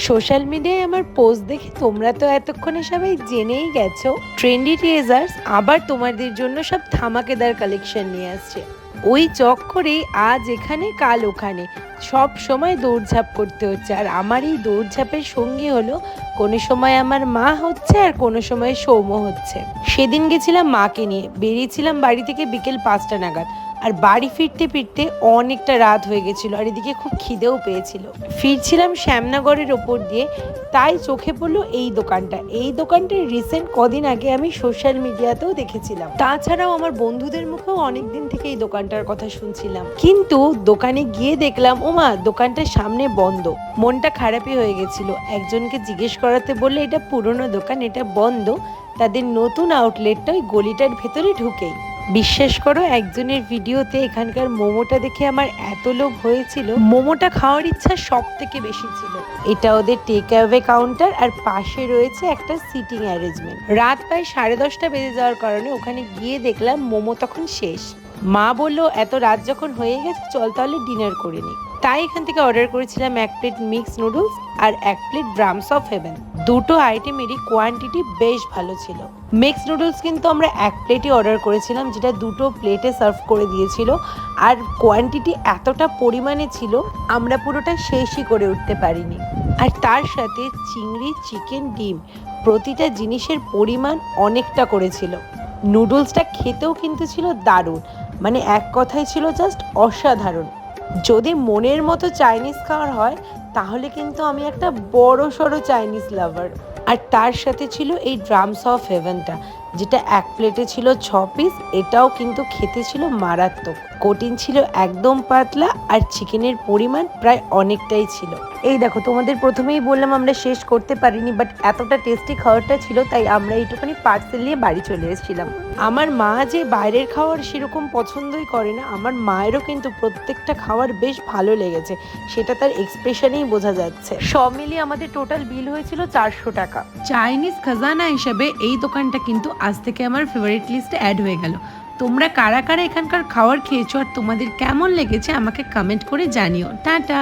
Social মিডিয়ায় আমার post দেখে তোমরা তো এতক্ষণে সবাই জেনেই গেছো, ট্রেন্ডি ট্রেজার্স আবার তোমাদের জন্য সব ধামাকেদার কালেকশন নিয়ে আসছে। ওই চক্করেই আজ এখানে কাল ওখানে সব সময় দৌড়ঝাঁপ করতে হচ্ছে। আর আমার এই দৌড়ঝাঁপের সঙ্গী হলো কোনো সময় আমার মা হচ্ছে আর কোনো সময় সৌম্য হচ্ছে। সেদিন গেছিলাম মাকে নিয়ে, বেরিয়েছিলাম বাড়ি থেকে বিকেল 5টা নাগাদ। আর বাড়ি ফিরতে ফিরতে অনেকটা রাত হয়ে গেছিলো, আর এদিকে খুব খিদেও পেয়েছিল। ফিরছিলাম শ্যামনগরের ওপর দিয়ে, তাই চোখে পড়লো এই দোকানটা। এই দোকানটার রিসেন্ট কদিন আগে আমি সোশ্যাল মিডিয়াতেও দেখেছিলাম, তাছাড়াও আমার বন্ধুদের মুখেও অনেকদিন থেকে এই দোকানটার কথা শুনছিলাম। কিন্তু দোকানে গিয়ে দেখলাম ওমা, দোকানটার সামনে বন্ধ। মনটা খারাপই হয়ে গেছিল। একজনকে জিজ্ঞেস করাতে বললে এটা পুরনো দোকান, এটা বন্ধ। তাদের নতুন আউটলেটটা ওই গলিটার ভেতরে ঢুকেই। বিশ্বাস করো, একজনের ভিডিওতে এখানকার মোমোটা দেখে আমার এত লোভ হয়েছিল, মোমোটা খাওয়ার ইচ্ছা সব থেকে বেশি ছিল। এটা ওদের টেক অ্যাওয়ে কাউন্টার, আর পাশে রয়েছে একটা সিটিং অ্যারেঞ্জমেন্ট। রাত প্রায় 10:30 বেজে যাওয়ার কারণে ওখানে গিয়ে দেখলাম মোমো তখন শেষ। মা বললো এত রাত যখন হয়ে গেছে চল তাহলে ডিনার করে নি। তাই এখান থেকে অর্ডার করেছিলাম 1 প্লেট মিক্স নুডলস আর 1 প্লেট ড্রামস অফ হেভেন। দুটো আইটেমেরই কোয়ান্টিটি বেশ ভালো ছিল। মিক্স নুডলস কিন্তু আমরা 1 প্লেটই অর্ডার করেছিলাম, যেটা দুটো প্লেটে সার্ভ করে দিয়েছিল। আর কোয়ান্টিটি এতটা পরিমাণে ছিল আমরা পুরোটা শেষই করে উঠতে পারিনি। আর তার সাথে চিংড়ি, চিকেন, ডিম, প্রতিটা জিনিসের পরিমাণ অনেকটা করেছিল। নুডলসটা খেতেও কিন্তু ছিল দারুণ, মানে এক কথাই ছিল জাস্ট অসাধারণ। যদি মনের মতো চাইনিজ খাওয়ার হয় তাহলে কিন্তু আমি একটা বড় সড়ো চাইনিজ লাভার। আর তার সাথে ছিল এই ড্রামস অফ হেভেনটা, যেটা 1 প্লেটে ছিল 6 পিস। এটাও কিন্তু খেতে ছিল মারাত্মক। কোটিং ছিল একদম পাতলা, আর চিকেনের পরিমাণ প্রায় অনেকটাই ছিল। এই দেখো, তোমাদের প্রথমেই বললাম আমরা শেষ করতে পারিনি, বাট এতটা টেস্টি খাবারটা ছিল তাই আমরা এইটুখানি পার্সেল নিয়ে বাড়ি চলে এসেছিলাম। আমার মা যে বাইরের খাবার সেরকম পছন্দই করে না, আমার মায়েরও কিন্তু প্রত্যেকটা খাবার বেশ ভালো লেগেছে, সেটা তার এক্সপ্রেশনেই বোঝা যাচ্ছে। সব মিলিয়ে আমাদের টোটাল বিল হয়েছিল 400 টাকা। চাইনিজ খাজানা হিসেবে এই দোকানটা কিন্তু আজ থেকে আমার ফেভারিট লিস্টে অ্যাড হয়ে গেল। তোমরা কারা কারা এখানকার খাবার খেয়েছো আর তোমাদের কেমন লেগেছে আমাকে কমেন্ট করে জানিও। টাটা।